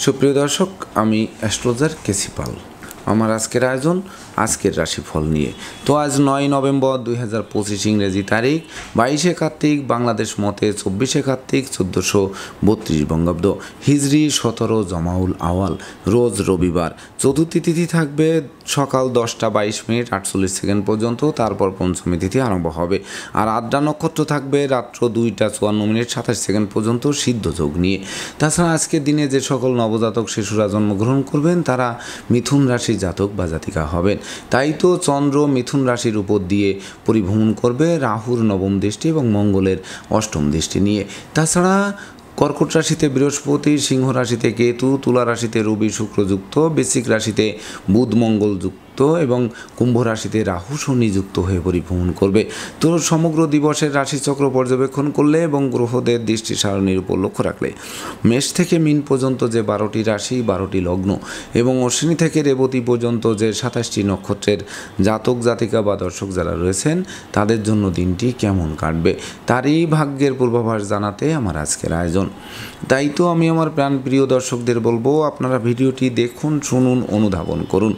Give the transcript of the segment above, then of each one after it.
সুপ্রিয় দর্শক, আমি অ্যাস্ট্রোলজার কেসি পাল। আমার আজকের আয়োজন আজকের রাশিফল নিয়ে। তো আজ 9 নভেম্বর 2025 ইংরেজি তারিখ, 22শে কার্তিক, বাংলাদেশ মতে 24শে কার্তিক, 1432 বঙ্গাব্দ, হিজরি 17 জমাউল আওয়াল, রোজ রবিবার। চতুর্থী তিথি থাকবে সকাল 10টা 22 মিনিট 48 সেকেন্ড পর্যন্ত, তারপর পঞ্চমী তিথি আরম্ভ হবে। আর আদ্রা নক্ষত্র থাকবে রাত্র 2টা 54 মিনিট 27 সেকেন্ড পর্যন্ত সিদ্ধ যোগ নিয়ে। তাছাড়া আজকের দিনে যে সকল নবজাতক শিশুরা জন্মগ্রহণ করবেন তারা মিথুন রাশির জাতক বা জাতিকা হবেন। তাই তো চন্দ্র মিথুন রাশির উপর দিয়ে পরিভ্রমণ করবে রাহুর নবম দৃষ্টি এবং মঙ্গলের অষ্টম দৃষ্টি নিয়ে। তাছাড়া কর্কট রাশিতে বৃহস্পতি, সিংহ রাশিতে কেতু, তুলা রাশিতে রবি শুক্র যুক্ত, বৃশ্চিক রাশিতে বুধ মঙ্গল যুক্ত এবং কুম্ভ রাশিতে রাহু শনি যুক্ত হয়ে পরিভ্রমণ করবে। তো সমগ্র দিবসের রাশিচক্র পর্যবেক্ষণ করলে এবং গ্রহদের দৃষ্টি সারণীর উপর লক্ষ্য রাখলে মেষ থেকে মীন পর্যন্ত যে 12টি রাশি, 12টি লগ্ন এবং অশ্বিনী থেকে রেবতী পর্যন্ত যে 27টি নক্ষত্রের জাতক জাতিকা বা দর্শক যারা রয়েছেন তাদের জন্য দিনটি কেমন কাটবে তারই ভাগ্যের পূর্বাভাস জানাতে আমার আজকের আয়োজন। তাই তো আমি আমার প্রাণপ্রিয় দর্শকদের বলবো, আপনারা ভিডিওটি দেখুন, শুনুন, অনুধাবন করুন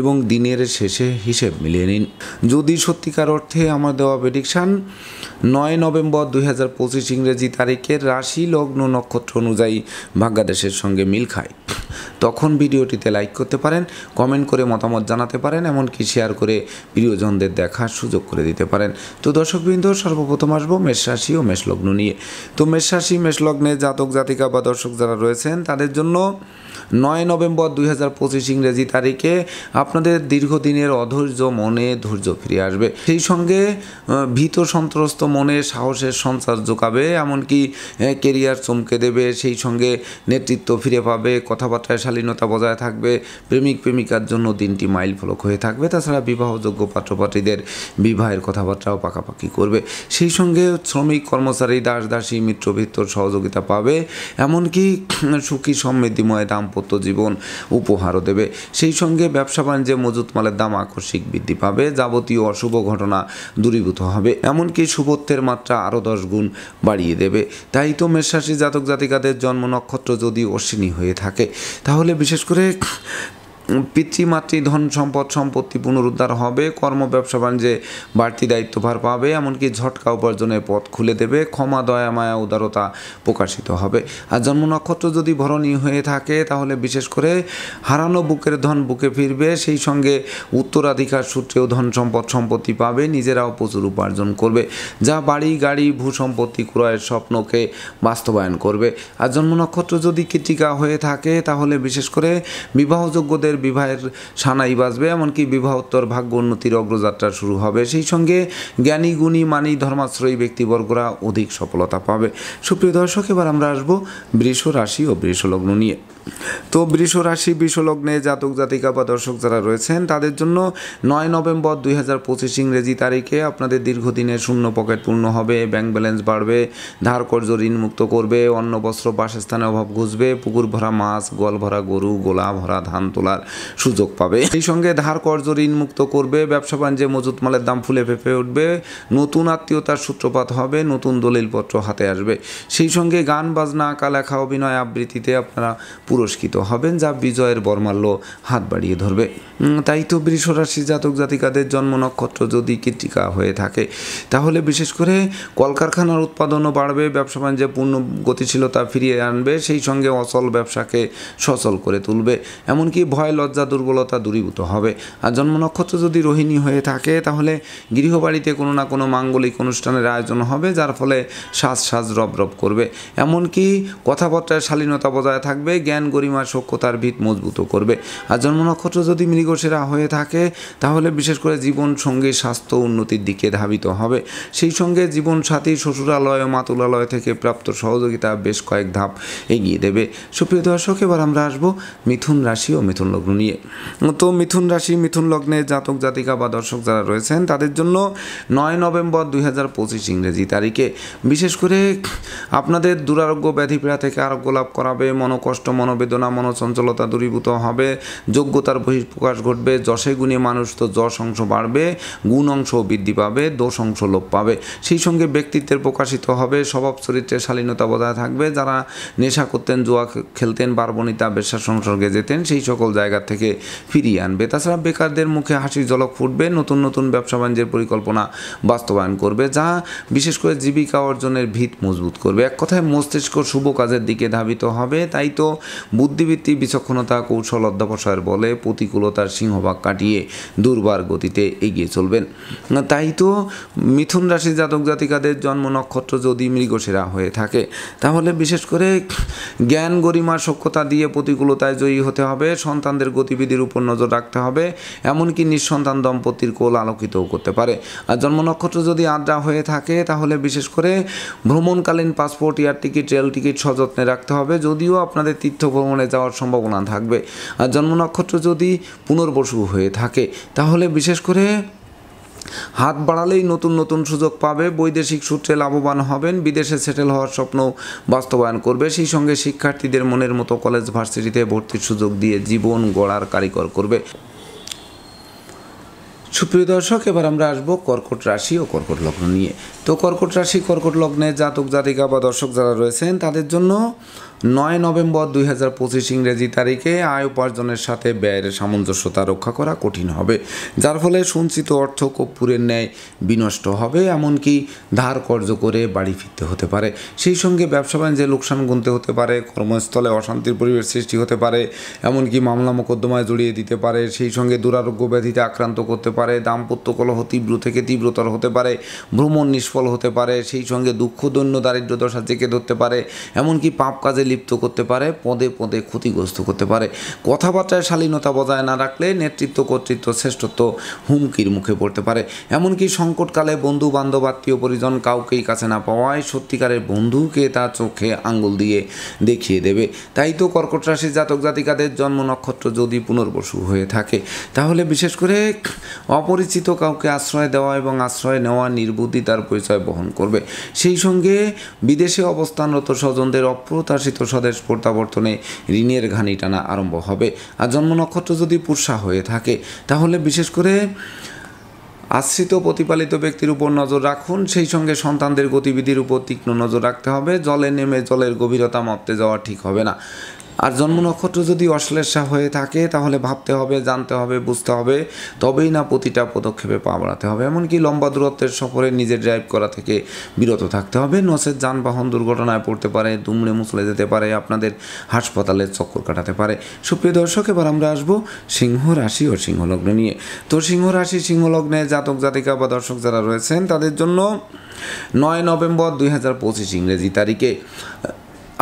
এবং দিনের শেষে হিসেব মিলিয়ে নিন। যদি সত্যিকার অর্থে আমার দেওয়া প্রেডিকশান 9 নভেম্বর 2025 ইংরেজি তারিখের রাশি লগ্ন নক্ষত্র অনুযায়ী ভাগ্যাদেশের সঙ্গে মিল খায়, তখন ভিডিওটিতে লাইক করতে পারেন, কমেন্ট করে মতামত জানাতে পারেন, এমনকি শেয়ার করে প্রিয়জনদের দেখার সুযোগ করে দিতে পারেন। তো দর্শকবৃন্দ, সর্বপ্রথম আসবো মেষ রাশি ও মেষ লগ্ন নিয়ে। তো মেষ রাশি মেষ লগ্নে জাতক জাতিকা বা দর্শক যারা রয়েছেন তাদের জন্য 9 নভেম্বর 2025 ইংরেজি তারিখে আপনাদের দীর্ঘদিনের অধৈর্য মনে ধৈর্য ফিরে আসবে। সেই সঙ্গে ভীত সন্ত্রস্ত মনে সাহসের সঞ্চার যোগাবে, এমনকি কেরিয়ার চমকে দেবে। সেই সঙ্গে নেতৃত্ব ফিরে পাবে, কথাবার্তায় শালীনতা বজায় থাকবে, প্রেমিক প্রেমিকার জন্য দিনটি মাইল ফলক হয়ে থাকবে। তাছাড়া বিবাহযোগ্য পাত্রপাত্রীদের বিবাহের কথাবার্তাও পাকাপাকি করবে। সেই সঙ্গে শ্রমিক কর্মচারী দাস দাসী মিত্রভিত্তর সহযোগিতা পাবে, এমনকি সুখী সমৃদ্ধিময় দাম্পত্য জীবন উপহারও দেবে। সেই সঙ্গে ব্যবসা বাণিজ্যে মজুত মালের দাম আকস্মিক বৃদ্ধি পাবে, যাবতীয় অশুভ ঘটনা দূরীভূত হবে, এমনকি শুভত্বের মাত্রা আরও 10 গুণ বাড়িয়ে দেবে। তাই তো মেষ রাশি জাতক জাতিকাদের জন্ম নক্ষত্র যদি অশ্বিনী হয়ে থাকে তাহলে বিশেষ করে পিতৃমাতৃ ধন সম্পদ সম্পত্তি পুনরুদ্ধার হবে, কর্ম ব্যবসা বাণিজ্যে বাড়তি দায়িত্বভার পাবে, এমনকি ঝটকা উপার্জনের পথ খুলে দেবে, ক্ষমা দয়া মায়া উদারতা প্রকাশিত হবে। আর জন্ম নক্ষত্র যদি ভরণী হয়ে থাকে তাহলে বিশেষ করে হারানো বুকের ধন বুকে ফিরবে, সেই সঙ্গে উত্তরাধিকার সূত্রেও ধন সম্পদ সম্পত্তি পাবে, নিজেরাও প্রচুর উপার্জন করবে, যা বাড়ি গাড়ি ভূ সম্পত্তি ক্রয়ের স্বপ্নকে বাস্তবায়ন করবে। আর জন্ম নক্ষত্র যদি কৃত্তিকা হয়ে থাকে তাহলে বিশেষ করে বিবাহযোগ্যদের বিবাহের সানাই বাজবে, এমনকি বিবাহোত্তর ভাগ্য উন্নতির অগ্রযাত্রা শুরু হবে। সেই সঙ্গে জ্ঞানী গুণী মানি ধর্মাশ্রয়ী ব্যক্তিবর্গরা অধিক সফলতা পাবে। সুপ্রিয় দর্শক, এবার আমরা আসবো বৃষ রাশি ও বৃষ লগ্ন নিয়ে। তো বৃষ রাশি বৃষ লগ্নে জাতক জাতিকা বা দর্শক যারা রয়েছেন তাদের জন্য 9 নভেম্বর 2025 ইংরেজি তারিখে আপনাদের দীর্ঘদিনের শূন্য পকেট পূর্ণ হবে, ব্যাংক ব্যালেন্স বাড়বে, ধার কর্জ ঋণ মুক্ত করবে, অন্ন বস্ত্র বাসস্থানে অভাব ঘুচবে, পুকুর ভরা মাছ, গোয়াল ভরা গরু, গোলা ভরা ধান তোলার সুযোগ পাবে। সেই সঙ্গে ধার কর্জ ঋণ মুক্ত করবে, ব্যবসা বাণিজ্যে মজুত মালের দাম ফুলে ফেঁপে উঠবে, নতুন আত্মীয়তার সূত্রপাত হবে, নতুন দলিলপত্র হাতে আসবে। সেই সঙ্গে গান বাজনা আঁকা লেখা অভিনয় আবৃত্তিতে আপনারা পুরস্কৃত হবেন, যা বিজয়ের বর্মাল্য হাত বাড়িয়ে ধরবে। তাই তো বৃষ রাশি জাতক জাতিকাদের জন্ম নক্ষত্র যদি কৃত্তিকা হয়ে থাকে তাহলে বিশেষ করে কলকারখানার উৎপাদনও বাড়বে, ব্যবসা বাণিজ্যে পূর্ণ গতিশীলতা ফিরিয়ে আনবে, সেই সঙ্গে অচল ব্যবসাকে সচল করে তুলবে, এমনকি ভয় লজ্জা দুর্বলতা দূরীভূত হবে। আর জন্ম নক্ষত্র যদি রোহিণী হয়ে থাকে তাহলে গৃহবাড়িতে কোনো না কোনো মাঙ্গলিক অনুষ্ঠানের আয়োজন হবে, যার ফলে সাজ রব রব করবে, এমনকি কথাবার্তায় শালীনতা বজায় থাকবে, জ্ঞান গরিমা সক্ষতার ভিত মজবুত করবে। আর জন্ম নক্ষত্র যদি মৃগশিরা হয়ে থাকে তাহলে বিশেষ করে জীবন সঙ্গী স্বাস্থ্য উন্নতির দিকে ধাবিত হবে। সেই সঙ্গে জীবন সাথী শ্বশুরালয় মাতুলালয় থেকে প্রাপ্ত সহযোগিতা বেশ কয়েক ধাপ এগিয়ে দেবে। সুপ্রিয় দর্শক, এবার আমরা আসবো মিথুন রাশি ও মিথুন লগ্ন নিয়ে। তো মিথুন রাশি মিথুন লগ্নে জাতক জাতিকা বা দর্শক যারা রয়েছেন তাদের জন্য 9 নভেম্বর 2025 ইংরেজি তারিখে বিশেষ করে আপনাদের দুরারোগ্য ব্যাধিপীড়া থেকে আরোগ্য লাভ করাবে, মনোকষ্ট মনোবেদনা মনোচঞ্চলতা দূরীভূত হবে, যোগ্যতার বহিঃপ্রকাশ ঘটবে, যশে গুণে মানুষ তো যশ অংশ বাড়বে, গুণ অংশ বৃদ্ধি পাবে, দোষ অংশ লোপ পাবে। সেই সঙ্গে ব্যক্তিত্বের প্রকাশিত হবে, স্বভাব চরিত্রের শালীনতা বজায় থাকবে। যারা নেশা করতেন, জুয়া খেলতেন, বারবনিতা বেশ্যা সংসর্গে যেতেন, সেই সকল জায়গা থেকে ফিরিয়ে আনবে। তাছাড়া বেকারদের মুখে হাসির ঝলক ফুটবে, নতুন নতুন ব্যবসা বাণিজ্যের পরিকল্পনা বাস্তবায়ন করবে, যা বিশেষ করে জীবিকা অর্জনের ভিত মজবুত করবে। এক কথায় মস্তিষ্ক শুভ কাজের দিকে ধাবিত হবে। তাই তো বুদ্ধিবৃত্তি, বিচক্ষণতা, কৌশল, অধ্যবসায়ের বলে প্রতিকূলতার সিংহভাগ কাটিয়ে দুর্বার গতিতে এগিয়ে চলবেন। তাই তো মিথুন রাশির জাতক জাতিকাদের জন্ম নক্ষত্র যদি মৃগশিরা হয়ে থাকে, তাহলে বিশেষ করে জ্ঞান গরিমা সক্ষতা দিয়ে প্রতিকূলতায় জয়ী হতে হবে, সন্তানদের গতিবিধির উপর নজর রাখতে হবে, এমনকি নিঃসন্তান দম্পতির কোল আলোকিতও করতে পারে। আর জন্ম নক্ষত্র যদি আদ্রা হয়ে থাকে, তাহলে বিশেষ করে ভ্রমণকালীন passport, air ticket, rail ticket সযত্নে রাখতে হবে, যদিও আপনাদের তীর্থ ভ্রমণে যাওয়ার সম্ভাবনা থাকবে। আর জন্ম নক্ষত্র যদি পুনর্বসু হয়ে থাকে, তাহলে বিশেষ করে হাত বাড়ালেই নতুন নতুন সুযোগ পাবে, বৈদেশিক সূত্রে লাভবান হবেন, বিদেশে সেটেল হওয়ার স্বপ্ন বাস্তবায়ন করবে। সেই সঙ্গে শিক্ষার্থীদের মনের মতো কলেজ ভার্সিটিতে ভর্তির সুযোগ দিয়ে জীবন গড়ার কারিগর করবে। সুপ্রিয় দর্শক, এবার আমরা আসবো কর্কট রাশি ও কর্কট লগ্ন নিয়ে। তো কর্কট রাশি কর্কট লগ্নে জাতক জাতিকা বা দর্শক যারা রয়েছেন, তাদের জন্য 9 নভেম্বর 2025 ইংরেজি তারিখে আয় উপার্জনের সাথে ব্যয়ের সামঞ্জস্যতা রক্ষা করা কঠিন হবে, যার ফলে সঞ্চিত অর্থ কর্পূরের ন্যায় বিনষ্ট হবে, এমনকি ধার কর্জ করে বাড়ি ফিরতে হতে পারে। সেই সঙ্গে ব্যবসা বাণিজ্যে লোকসান গুনতে হতে পারে, কর্মস্থলে অশান্তির পরিবেশ সৃষ্টি হতে পারে, এমনকি মামলা মোকদ্দমায় জড়িয়ে দিতে পারে। সেই সঙ্গে দুরারোগ্য ব্যাধিতে আক্রান্ত করতে পারে, দাম্পত্য কলহ তীব্র থেকে তীব্রতর হতে পারে, ভ্রমণ নিষ্ফল হতে পারে। সেই সঙ্গে দুঃখ দৈন্য দারিদ্র দশা জেঁকে ধরতে পারে, এমনকি পাপ কাজে লিপ্ত করতে পারে, পদে পদে ক্ষতিগ্রস্ত করতে পারে। কথাবার্তায় শালীনতা বজায় না রাখলে নেতৃত্ব কর্তৃত্ব শ্রেষ্ঠত্ব হুমকির মুখে পড়তে পারে। এমনকি সংকটকালে বন্ধু বান্ধব আত্মীয় পরিজন কাউকেই কাছে না পাওয়ায় সত্যিকারের বন্ধুকে তার চোখে আঙ্গুল দিয়ে দেখিয়ে দেবে। তাই তো কর্কট রাশির জাতক জাতিকাদের জন্ম নক্ষত্র যদি পুনর্বসু হয়ে থাকে, তাহলে বিশেষ করে অপরিচিত কাউকে আশ্রয় দেওয়া এবং আশ্রয় নেওয়া নির্বুদ্ধিতার পরিচয় বহন করবে। সেই সঙ্গে বিদেশে অবস্থানরত স্বজনদের অপ্রত্যাশিত স্বদেশ প্রত্যাবর্তনে ঋণের ঘানি টানা আরম্ভ হবে। আর জন্ম নক্ষত্র যদি পুরসা হয়ে থাকে, তাহলে বিশেষ করে আশ্রিত প্রতিপালিত ব্যক্তির উপর নজর রাখুন। সেই সঙ্গে সন্তানদের গতিবিধির উপর তীক্ষ্ণ নজর রাখতে হবে। জলে নেমে জলের গভীরতা মাপতে যাওয়া ঠিক হবে না। আর জন্ম নক্ষত্র যদি অশ্লেষা হয়ে থাকে, তাহলে ভাবতে হবে, জানতে হবে, বুঝতে হবে, তবেই না প্রতিটা পদক্ষেপে পা বাড়াতে হবে। এমনকি লম্বা দূরত্বের সফরে নিজে ড্রাইভ করা থেকে বিরত থাকতে হবে, নচেত যানবাহন দুর্ঘটনায় পড়তে পারে, দুমড়ে মুচড়ে যেতে পারে, আপনাদের হাসপাতালের চক্কর কাটাতে পারে। সুপ্রিয় দর্শক, এবার আমরা আসবো সিংহ রাশি ও সিংহ লগ্ন নিয়ে। তো সিংহ রাশি সিংহ লগ্নে জাতক জাতিকা বা দর্শক যারা রয়েছেন, তাদের জন্য 9 নভেম্বর 2025 ইংরেজি তারিখে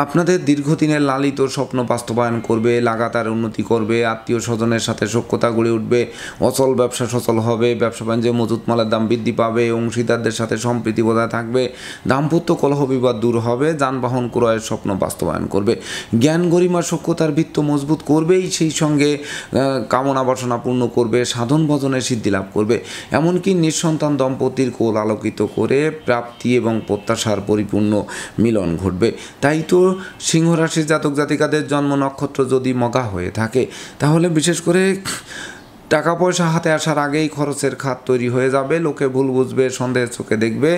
আপনাদের দীর্ঘদিনের লালিত স্বপ্ন বাস্তবায়ন করবে, লাগাতার উন্নতি করবে, আত্মীয় স্বজনের সাথে সখ্যতা গড়ে উঠবে, অচল ব্যবসা সচল হবে, ব্যবসা বাণিজ্যে মজুত মালের দাম বৃদ্ধি পাবে, অংশীদারদের সাথে সম্প্রীতি বজায় থাকবে, দাম্পত্য কলহ বিবাদ দূর হবে, যানবাহন ক্রয়ের স্বপ্ন বাস্তবায়ন করবে, জ্ঞান গরিমা সখ্যতার ভিত্ত মজবুত করবেই, সেই সঙ্গে কামনা বাসনা পূর্ণ করবে, সাধন ভজনে সিদ্ধি লাভ করবে, এমনকি নিঃসন্তান দম্পতির কোল আলোকিত করে প্রাপ্তি এবং প্রত্যাশার পরিপূর্ণ মিলন ঘটবে। তাই তো সিংহ রাশির জাতক জাতিকাদের জন্ম নক্ষত্র যদি মগা হয়ে থাকে, তাহলে বিশেষ করে টাকা পয়সা হাতে আসার আগেই খরচের খাত তৈরি হয়ে যাবে, লোকে ভুল বুঝবে, সন্দেহের চোখে দেখবে,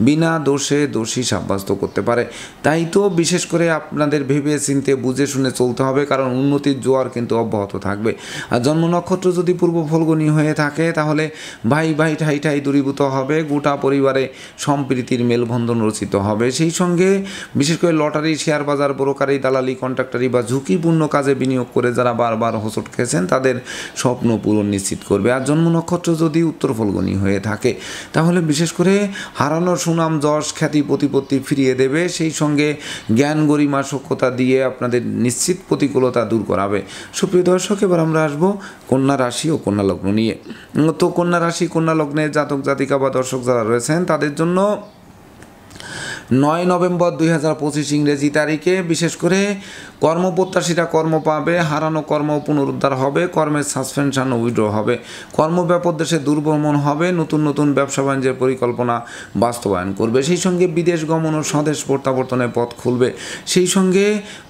বিনা দোষে দোষী সাব্যস্ত করতে পারে। তাই তো বিশেষ করে আপনাদের ভেবে চিন্তে বুঝে শুনে চলতে হবে, কারণ উন্নতির জোয়ার কিন্তু অব্যাহত থাকবে। আর জন্ম নক্ষত্র যদি পূর্ব ফলগুনি হয়ে থাকে, তাহলে ভাই ভাই ঠাই ঠাই দূরীভূত হবে, গোটা পরিবারে সম্প্রীতির মেলবন্ধন রচিত হবে। সেই সঙ্গে বিশেষ করে লটারি, শেয়ার বাজার, ব্রোকারি, দালালি, কন্ট্রাক্টারি বা ঝুঁকিপূর্ণ কাজে বিনিয়োগ করে যারা বারবার হোঁচট খেয়েছেন, তাদের স্বপ্ন পূরণ নিশ্চিত করবে। আর জন্ম নক্ষত্র যদি উত্তর ফলগুনি হয়ে থাকে, তাহলে বিশেষ করে হারানোর সুনাম যশ খ্যাতি প্রতিপত্তি ফিরিয়ে দেবে, সেই সঙ্গে জ্ঞান গরিমা সখ্যতা দিয়ে আপনাদের নিশ্চিত প্রতিকূলতা দূর করাবে। সুপ্রিয় দর্শক, এবার আমরা আসবো কন্যা রাশি ও কন্যা লগ্ন নিয়ে। তো কন্যা রাশি কন্যা লগ্নের জাতক জাতিকা বা দর্শক যারা রয়েছেন, তাদের জন্য 9 নভেম্বর 2025 ইংরেজি তারিখে বিশেষ করে কর্মপ্রত্যাশীরা কর্ম পাবে, হারানো কর্ম পুনরুদ্ধার হবে, কর্মের সাসপেনশন ও উইথড্র হবে, কর্মব্যাপক দেশে দুর্ভ্রমণ হবে, নতুন নতুন ব্যবসা বাণিজ্যের পরিকল্পনা বাস্তবায়ন করবে, সেই সঙ্গে বিদেশ গমন ও স্বদেশ প্রত্যাবর্তনের পথ খুলবে, সেই সঙ্গে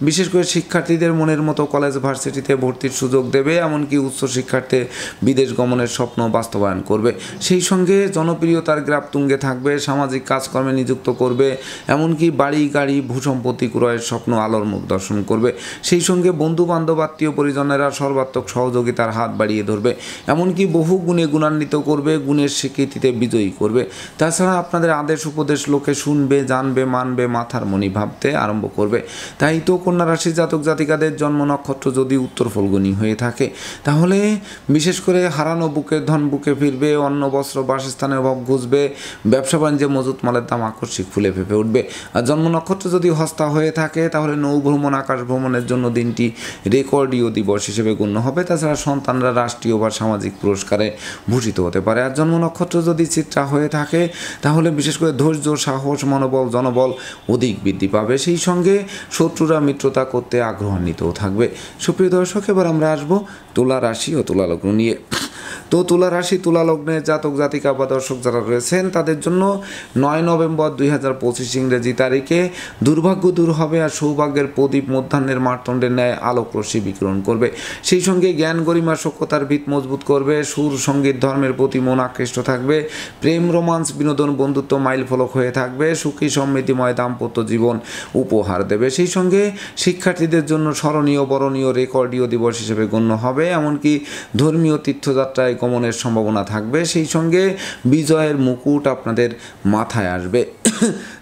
বিশেষ করে শিক্ষার্থীদের মনের মতো কলেজ ভার্সিটিতে ভর্তির সুযোগ দেবে, এমনকি উচ্চশিক্ষার্থে বিদেশ গমনের স্বপ্ন বাস্তবায়ন করবে, সেই সঙ্গে জনপ্রিয়তার গ্রাফ তুঙ্গে থাকবে, সামাজিক কাজকর্মে নিযুক্ত করবে, এমনকি বাড়ি গাড়ি ভূসম্পত্তি ক্রয়ের স্বপ্ন আলোর মুখ দর্শন করবে, সেই সঙ্গে বন্ধু বান্ধব আত্মীয় পরিজনেরা সর্বাত্মক সহযোগিতার হাত বাড়িয়ে ধরবে, এমনকি বহু গুণে গুণান্বিত করবে, গুণের স্বীকৃতিতে বিজয়ী করবে। তাছাড়া আপনাদের আদেশ উপদেশ লোকে শুনবে, জানবে, মানবে, মাথার মণি ভাবতে আরম্ভ করবে। তাই তো কন্যা রাশির জাতক জাতিকাদের জন্ম নক্ষত্র যদি উত্তর ফল্গুনী হয়ে থাকে, তাহলে বিশেষ করে হারানো বুকের ধন বুকে ফিরবে, অন্ন বস্ত্র বাসস্থানের অভাব ঘুচবে, ব্যবসা বাণিজ্যে মজুত মালের দাম আকস্মিক ফুলে ফেঁপে উঠবে। আর জন্ম নক্ষত্র যদি হস্তা হয়ে থাকে, তাহলে নৌ ভ্রমণ আকাশ ভ্রমণের জন্য দিনটি রেকর্ডীয় দিবস হিসেবে গণ্য হবে। তাছাড়া সন্তানরা রাষ্ট্রীয় বা সামাজিক পুরস্কারে ভূষিত হতে পারে। আর জন্ম নক্ষত্র যদি চিত্রা হয়ে থাকে, তাহলে বিশেষ করে ধৈর্য, সাহস, মনোবল, জনবল অধিক বৃদ্ধি পাবে, সেই সঙ্গে শত্রুরা মিত্রতা করতে আগ্রহান্বিতও থাকবে। সুপ্রিয় দর্শক, এবার আমরা আসবো তুলা রাশি ও তুলা লগ্ন নিয়ে। তো তুলা রাশি তুলা লগ্নের জাতক জাতিকা বা দর্শক যারা রয়েছেন, তাদের জন্য 9 নভেম্বর 2025 ইংরেজি তারিখে দুর্ভাগ্য দূর হবে আর সৌভাগ্যের প্রদীপ মধ্যাহ্নের মার্তণ্ডের ন্যায় আলোক রশ্মি বিকিরণ করবে, সেই সঙ্গে জ্ঞান গরিমা সক্ষতার ভিত মজবুত করবে, সুর সঙ্গীত ধর্মের প্রতি মন আকৃষ্ট থাকবে, প্রেম রোমান্স বিনোদন বন্ধুত্ব মাইল ফলক হয়ে থাকবে, সুখী সমৃদ্ধিময় দাম্পত্য জীবন উপহার দেবে, সেই সঙ্গে শিক্ষার্থীদের জন্য স্মরণীয় বরণীয় রেকর্ডীয় দিবস হিসেবে গণ্য হবে, এমনকি ধর্মীয় তীর্থযাত্রায় গমনের সম্ভাবনা থাকবে, সেই সঙ্গে বিজয়ের মুকুট আপনাদের মাথায় আসবে।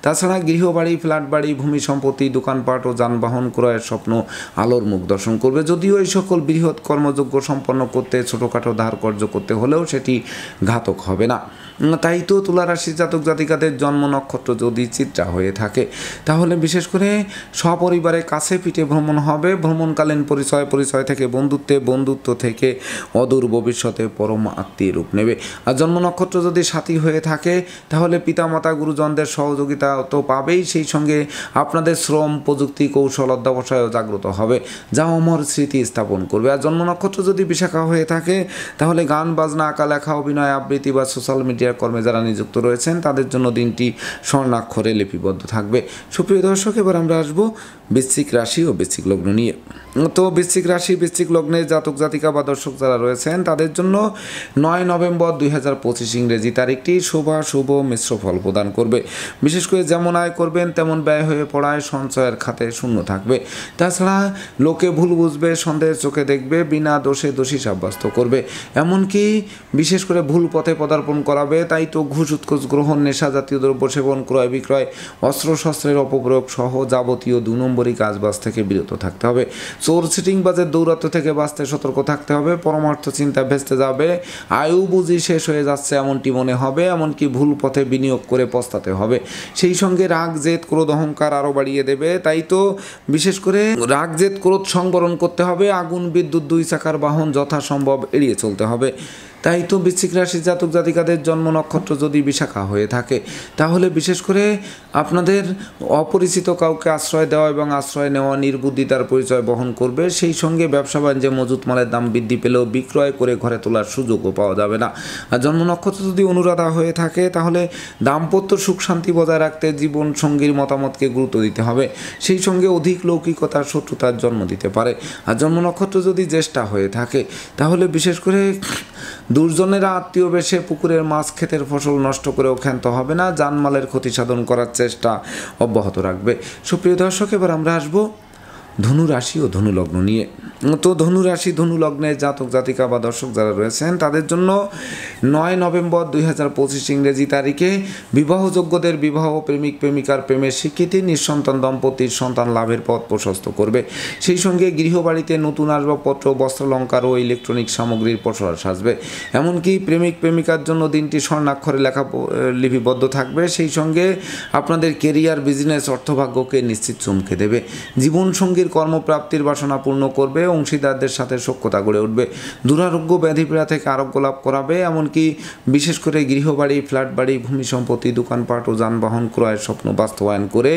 তাছাড়া গৃহবাড়ি, ফ্ল্যাট বাড়ি, ভূমি সম্পত্তি, দোকানপাট ও যানবাহন ক্রয়ের স্বপ্ন আলোর মুখ দর্শন করবে। যদিও এই সকল বৃহৎ কর্মযোগ্য সম্পন্ন করতে ছোটোখাটো ধার কর্য করতে হলেও সেটি ঘাতক হবে না। তাই তো তুলা রাশির জাতক জাতিকাদের জন্ম নক্ষত্র যদি চিত্রা হয়ে থাকে, তাহলে বিশেষ করে সপরিবারে কাছে পিঠে ভ্রমণ হবে, ভ্রমণকালীন পরিচয় থেকে বন্ধুত্বে, বন্ধুত্ব থেকে অদূর ভবিষ্যতে পরম আত্মীয় রূপ নেবে। আর জন্ম নক্ষত্র যদি সাথী হয়ে থাকে, তাহলে পিতামাতা গুরুজনদের সহযোগিতা তো পাবেই, সেই সঙ্গে আপনাদের শ্রম, প্রযুক্তি, কৌশল, অধ্যবসায়ও জাগ্রত হবে, যা অমর স্মৃতি স্থাপন করবে। আর জন্ম নক্ষত্র যদি বিশাখা হয়ে থাকে, তাহলে গান বাজনা, আঁকা লেখা, অভিনয়, আবৃত্তি বা সোশ্যাল মিডিয়ার কর্মে যারা নিযুক্ত রয়েছেন, তাদের জন্য দিনটি স্বর্ণাক্ষরে লিপিবদ্ধ থাকবে। সুপ্রিয় দর্শক, এবার আমরা আসবো বৃশ্চিক রাশি ও বৃশ্চিক লগ্ন নিয়ে। তো বৃশ্চিক রাশি বৃশ্চিক লগ্নের জাতক জাতিকা বা দর্শক যারা রয়েছেন, তাদের জন্য 9 নভেম্বর 2025 ইংরেজি তারিখটি শুভ মিশ্র ফল প্রদান করবে। বিশেষ করে যেমন আয় করবেন তেমন ব্যয় হয়ে পড়ায় সঞ্চয়ের খাতে শূন্য থাকবে। তাছাড়া লোকে ভুল বুঝবে, সন্দেহের চোখে দেখবে, বিনা দোষে দোষী সাব্যস্ত করবে, এমনকি বিশেষ করে ভুল পথে পদার্পণ করাবে। তাই তো ঘুষ, উৎকোচ গ্রহণ, নেশা জাতীয় দ্রব্য সেবন, ক্রয় বিক্রয়, অস্ত্রশস্ত্রের অপপ্রয়োগ সহ যাবতীয় 2 নম্বরই কাজবাজ থেকে বিরত থাকতে হবে। চোর সিটিংবাজের দৌরাত্ম থেকে বাঁচতে সতর্ক থাকতে হবে। পরমার্থ চিন্তা ভেস্তে যাবে, আয়ু বুঝি শেষ হয়ে যাচ্ছে এমনটি মনে হবে, এমনকি ভুল পথে বিনিয়োগ করে পস্তাতে হবে। সেই সঙ্গে রাগ, জেদ, ক্রোধ, অহংকার আরও বাড়িয়ে দেবে। তাই তো বিশেষ করে রাগ, জেদ, ক্রোধ সংবরণ করতে হবে। আগুন, বিদ্যুৎ, 2 চাকার বাহন যথাসম্ভব এড়িয়ে চলতে হবে। তাই তো বৃশ্চিক রাশির জাতক জাতিকাদের জন্ম নক্ষত্র যদি বিশাখা হয়ে থাকে, তাহলে বিশেষ করে আপনাদের অপরিচিত কাউকে আশ্রয় দেওয়া এবং আশ্রয় নেওয়া নির্বুদ্ধিতার পরিচয় বহন করবে। সেই সঙ্গে ব্যবসা বাণিজ্যে মজুত মালের দাম বৃদ্ধি পেলেও বিক্রয় করে ঘরে তোলার সুযোগও পাওয়া যাবে না। আর জন্ম নক্ষত্র যদি অনুরাধা হয়ে থাকে, তাহলে দাম্পত্য সুখ শান্তি বজায় রাখতে জীবন সঙ্গীর মতামতকে গুরুত্ব দিতে হবে। সেই সঙ্গে অধিক লৌকিকতার শত্রুতার জন্ম দিতে পারে। আর জন্ম নক্ষত্র যদি জ্যেষ্ঠা হয়ে থাকে, তাহলে বিশেষ করে দুর্জনেরা আত্মীয় বেশে পুকুরের মাছ, ক্ষেতের ফসল নষ্ট করেও ক্ষান্ত হবে না, জানমালের ক্ষতি সাধন করার চেষ্টা অব্যাহত রাখবে। সুপ্রিয় দর্শক, এবার আমরা আসবো ধনু রাশি ও ধনু লগ্ন নিয়ে। তো ধনু রাশি ধনু লগ্নের জাতক জাতিকা বা দর্শক যারা রয়েছেন, তাদের জন্য 9 নভেম্বর 2025 ইংরেজি তারিখে বিবাহযোগ্যদের বিবাহ, প্রেমিক প্রেমিকার প্রেমের স্বীকৃতি, নিঃসন্তান দম্পতির সন্তান লাভের পথ প্রশস্ত করবে। সেই সঙ্গে গৃহবাড়িতে নতুন আসবাবপত্র, বস্ত্রালঙ্কার ও ইলেকট্রনিক সামগ্রীর প্রসার সাজবে। এমনকি প্রেমিক প্রেমিকার জন্য দিনটি স্বর্ণাক্ষরে লেখা লিপিবদ্ধ থাকবে। সেই সঙ্গে আপনাদের কেরিয়ার, বিজনেস, অর্থভাগ্যকে নিশ্চিত চমকে দেবে। জীবনসঙ্গীর কর্মপ্রাপ্তির বাসনা পূর্ণ করবে। অংশীদারদের সাথে সখ্যতা গড়ে উঠবে। দুরারোগ্য ব্যাধিপীড়া থেকে আরোগ্য লাভ করাবে। এমনকি বিশেষ করে গৃহবাড়ি, ফ্ল্যাট বাড়ি, ভূমি সম্পত্তি, দোকানপাট ও যানবাহন ক্রয়ের স্বপ্ন বাস্তবায়ন করে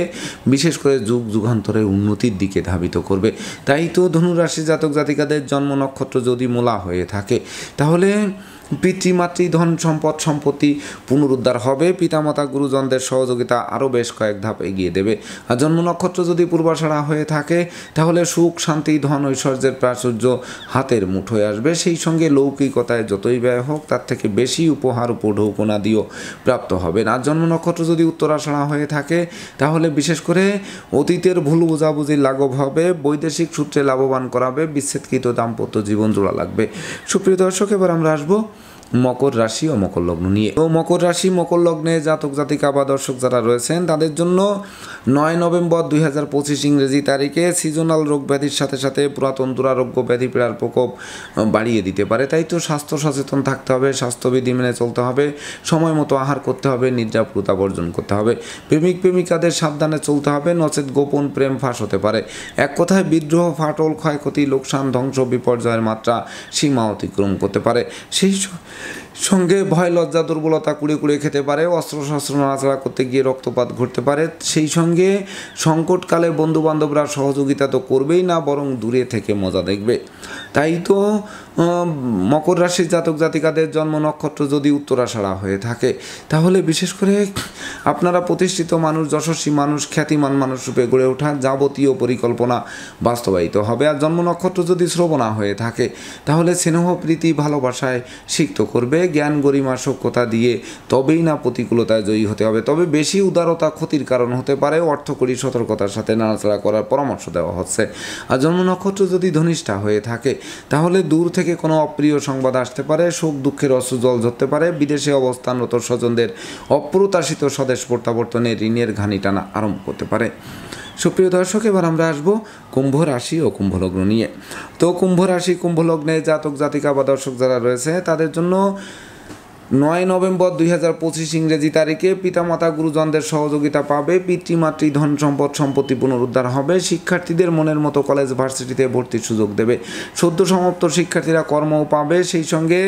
বিশেষ করে যুগ যুগান্তরের উন্নতির দিকে ধাবিত করবে। তাই তো ধনুরাশি জাতক জাতিকাদের জন্ম নক্ষত্র যদি মূলা হয়ে থাকে তাহলে পিতৃমাতৃ ধন সম্পদ সম্পত্তি পুনরুদ্ধার হবে। পিতামাতা গুরুজনদের সহযোগিতা আরও বেশ কয়েক ধাপ এগিয়ে দেবে। আর জন্ম নক্ষত্র যদি পূর্বাষাঢ়া হয়ে থাকে তাহলে সুখ শান্তি ধন ঐশ্বর্যের প্রাচুর্য হাতের মুঠোয় আসবে। সেই সঙ্গে লৌকিকতায় যতই ব্যয় হোক তার থেকে বেশি উপহার উপঢৌকনাদিও প্রাপ্ত হবেন। আর জন্ম নক্ষত্র যদি উত্তরাষাঢ়া হয়ে থাকে তাহলে বিশেষ করে অতীতের ভুল বোঝাবুঝি লাঘব হবে, বৈদেশিক সূত্রে লাভবান করাবে, বিচ্ছেদকৃত দাম্পত্য জীবন জোড়া লাগবে। সুপ্রিয় দর্শক, এবার আমরা আসবো মকর রাশি ও মকর লগ্ন নিয়ে। তো মকর রাশি মকর লগ্নে জাতক জাতিকা বা দর্শক যারা রয়েছেন তাদের জন্য 9 নভেম্বর 2025 ইংরেজি তারিখে সিজনাল রোগ ব্যাধির সাথে সাথে পুরাতন দুরারোগ্য ব্যাধি পীড়ার প্রকোপ বাড়িয়ে দিতে পারে। তাই তো স্বাস্থ্য সচেতন থাকতে হবে, স্বাস্থ্যবিধি মেনে চলতে হবে, সময় মতো আহার করতে হবে, নির্যাপুরতা বর্জন করতে হবে, প্রেমিক প্রেমিকাদের সাবধানে চলতে হবে, নচেত গোপন প্রেম ফাঁস হতে পারে। এক কথায় বিদ্রোহ, ফাটল, ক্ষয়ক্ষতি, লোকসান, ধ্বংস, বিপর্যয়ের মাত্রা সীমা অতিক্রম করতে পারে। সেই সঙ্গে ভয় লজ্জা দুর্বলতা কুড়ে কুড়ে খেতে পারে, অস্ত্রশস্ত্র নাড়াচাড়া করতে গিয়ে রক্তপাত ঘটতে পারে। সেই সঙ্গে সংকটকালে বন্ধুবান্ধবরা সহযোগিতা তো করবেই না, বরং দূরে থেকে মজা দেখবে। তাই তো মকর রাশির জাতক জাতিকাদের জন্ম নক্ষত্র যদি উত্তরাষাঢ়া হয়ে থাকে তাহলে বিশেষ করে আপনারা প্রতিষ্ঠিত মানুষ, যশস্বী মানুষ, খ্যাতিমান মানুষ রূপে গড়ে ওঠার যাবতীয় পরিকল্পনা বাস্তবায়িত হবে। আর জন্ম নক্ষত্র যদি শ্রবণা হয়ে থাকে তাহলে স্নেহ প্রীতি ভালোবাসায় সিক্ত করবে, জ্ঞান গরিমা সখ্যতা দিয়ে তবেই না প্রতিকূলতায় জয়ী হতে হবে। তবে বেশি উদারতা ক্ষতির কারণ হতে পারে, অর্থকরী সতর্কতার সাথে নাড়াচাড়া করার পরামর্শ দেওয়া হচ্ছে। আর জন্ম নক্ষত্র যদি ধনিষ্ঠা হয়ে থাকে তাহলে দূর থেকে কোনো অপ্রিয় সংবাদ আসতে পারে, শোক দুঃখের অশ্রু জল ঝরতে পারে, বিদেশে অবস্থানরত স্বজনদের অপ্রত্যাশিত স্বদেশ প্রত্যাবর্তনে ঋণের ঘানি টানা আরম্ভ করতে পারে। সুপ্রিয় দর্শক, এবার আমরা আসবো কুম্ভ রাশি ও কুম্ভ লগ্ন নিয়ে। তো কুম্ভ রাশি কুম্ভ লগ্নে জাতক জাতিকা বা দর্শক যারা রয়েছে তাদের জন্য 9 নভেম্বর 2025 ইংরেজি তারিখে পিতামাতা গুরুজনদের সহযোগিতা পাবে, পিতৃমাতৃ ধন সম্পদ সম্পত্তি পুনরুদ্ধার হবে, শিক্ষার্থীদের মনের মতো কলেজ ভার্সিটিতে ভর্তির সুযোগ দেবে, সদ্য সমাপ্ত শিক্ষার্থীরা কর্মও পাবে, সেই সঙ্গে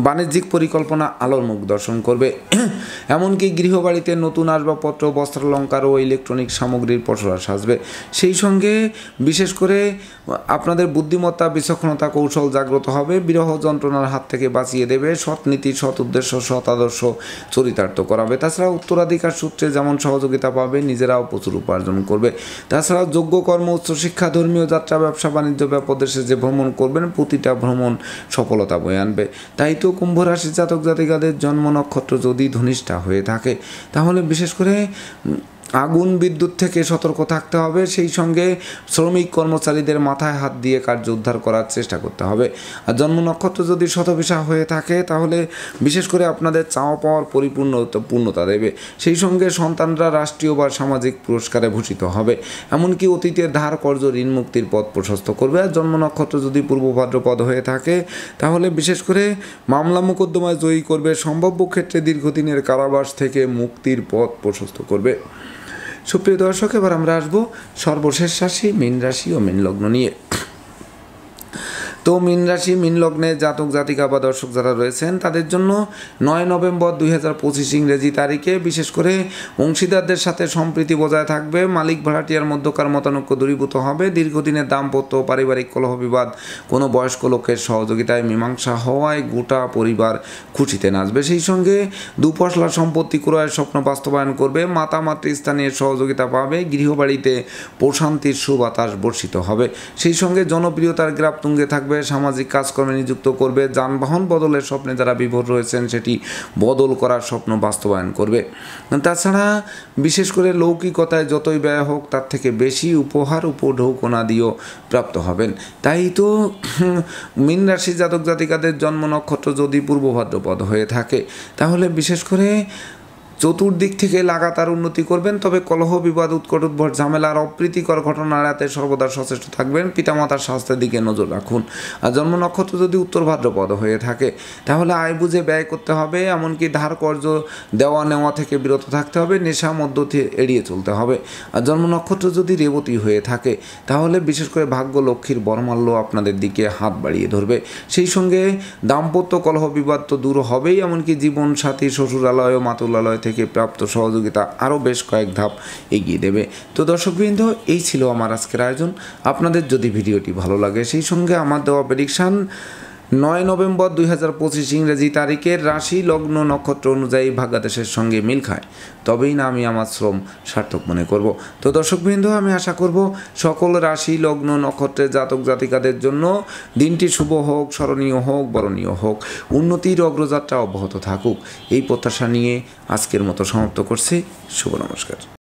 বাণিজ্যিক পরিকল্পনা আলোর মুখ দর্শন করবে। এমনকি গৃহবাড়িতে নতুন আসবাবপত্র, বস্ত্রালঙ্কার ও ইলেকট্রনিক সামগ্রীর পসরা সাজবে। সেই সঙ্গে বিশেষ করে আপনাদের বুদ্ধিমত্তা, বিচক্ষণতা, কৌশল জাগ্রত হবে, বিরহ যন্ত্রণার হাত থেকে বাঁচিয়ে দেবে, সৎ নীতি, সৎ উদ্দেশ্য, সৎ আদর্শ চরিতার্থ করাবে। তাছাড়া উত্তরাধিকার সূত্রে যেমন সহযোগিতা পাবে, নিজেরাও প্রচুর উপার্জন করবে। তাছাড়া যোগ্য কর্ম, উচ্চশিক্ষা, ধর্মীয় যাত্রা, ব্যবসা বাণিজ্য, ব্যাপদেশে যে ভ্রমণ করবেন প্রতিটা ভ্রমণ সফলতা বয়ে আনবে। তাই তো কুম্ভ রাশি জাতক জাতিকাদের জন্ম নক্ষত্র যদি ধনিষ্ঠা হয়ে থাকে তাহলে বিশেষ করে আগুন বিদ্যুৎ থেকে সতর্ক থাকতে হবে। সেই সঙ্গে শ্রমিক কর্মচারীদের মাথায় হাত দিয়ে কার্য উদ্ধার করার চেষ্টা করতে হবে। আর জন্ম নক্ষত্র যদি শতভিসা হয়ে থাকে তাহলে বিশেষ করে আপনাদের চাওয়া পাওয়ার পূর্ণতা দেবে। সেই সঙ্গে সন্তানরা রাষ্ট্রীয় বা সামাজিক পুরস্কারে ভূষিত হবে। এমনকি অতীতের ধার কর্জ ঋণ মুক্তির পথ প্রশস্ত করবে। আর জন্ম নক্ষত্র যদি পূর্ব ভাদ্রপদ হয়ে থাকে তাহলে বিশেষ করে মামলা মোকদ্দমায় জয়ী করবে, সম্ভাব্য ক্ষেত্রে দীর্ঘদিনের কারাবাস থেকে মুক্তির পথ প্রশস্ত করবে। সুপ্রিয় দর্শক, এবার আমরা আসবো সর্বশেষ রাশি মীন রাশি ও মীন লগ্ন নিয়ে। তো মীন রাশি মীন লগ্নে জাতক জাতিকা বা দর্শক যারা রয়েছেন তাদের জন্য 9 নভেম্বর 2025 ইংরেজি তারিখে বিশেষ করে অংশীদারদের সাথে সম্প্রীতি বজায় থাকবে, মালিক ভাড়াটিয়ার মধ্যকার মতানৈক্য দূরীভূত হবে, দীর্ঘদিনের দাম্পত্য পারিবারিক কলহ বিবাদ কোনো বয়স্ক লোকের সহযোগিতায় মীমাংসা হওয়ায় গোটা পরিবার খুশিতে নাচবে। সেই সঙ্গে দুপশলা সম্পত্তি ক্রয়ের স্বপ্ন বাস্তবায়ন করবে, মাতা মাতৃস্থানীয় সহযোগিতা পাবে, গৃহবাড়িতে প্রশান্তির সুবাতাস বর্ষিত হবে। সেই সঙ্গে জনপ্রিয়তার গ্রাফ তুঙ্গে থাকবে, সামাজিক কাজকর্মে নিযুক্ত করবে, যানবাহন বদলের স্বপ্নে যারা বিভোর রয়েছেন সেটি বদল করার স্বপ্ন বাস্তবায়ন করবে। তাছাড়া বিশেষ করে লৌকিকতায় যতই ব্যয় হোক তার থেকে বেশি উপহার উপঢৌকনাদিও প্রাপ্ত হবেন। তাই তো মীন রাশি জাতক জাতিকাদের জন্ম নক্ষত্র যদি পূর্ব ভাদ্রপদ হয়ে থাকে তাহলে বিশেষ করে চতুর্দিক থেকে লাগাতার উন্নতি করবেন, তবে কলহ বিবাদ উৎকট উদ্ভট ঝামেলার অপ্রীতিকর ঘটনা এড়াতে সর্বদা সচেষ্ট থাকবেন। পিতামাতার স্বাস্থ্যের দিকে নজর রাখুন। আর জন্ম নক্ষত্র যদি উত্তর ভাদ্রপদ হয়ে থাকে তাহলে আয় বুঝে ব্যয় করতে হবে, এমনকি ধার কর্জ দেওয়া নেওয়া থেকে বিরত থাকতে হবে, নেশা মদ্য এড়িয়ে চলতে হবে। আর জন্ম নক্ষত্র যদি রেবতী হয়ে থাকে তাহলে বিশেষ করে ভাগ্য লক্ষ্মীর বরমাল্য আপনাদের দিকে হাত বাড়িয়ে ধরবে। সেই সঙ্গে দাম্পত্য কলহ বিবাদ তো দূর হবেই, এমনকি জীবন সাথী শ্বশুরালয় ও মাতুলালয় থেকে প্রাপ্ত সহযোগিতা আরও বেশ কয়েক ধাপ এগিয়ে দেবে। তো দর্শকবৃন্দ, এই ছিল আমার আজকের আয়োজন। আপনাদের যদি ভিডিওটি ভালো লাগে সেই সঙ্গে আমার দেওয়া প্রেডিকশান 9 নভেম্বর 2025 ইংরেজি তারিখের রাশি লগ্ন নক্ষত্র অনুযায়ী ভাগ্যাদেশের সঙ্গে মিল খায়, তবেই না আমি আমার শ্রম সার্থক মনে করব। তো দর্শকবৃন্দ, আমি আশা করব সকল রাশি লগ্ন নক্ষত্রের জাতক জাতিকাদের জন্য দিনটি শুভ হোক, স্মরণীয় হোক, বরণীয় হোক, উন্নতির অগ্রযাত্রা অব্যাহত থাকুক, এই প্রত্যাশা নিয়ে আজকের মতো সমাপ্ত করছি। শুভ নমস্কার।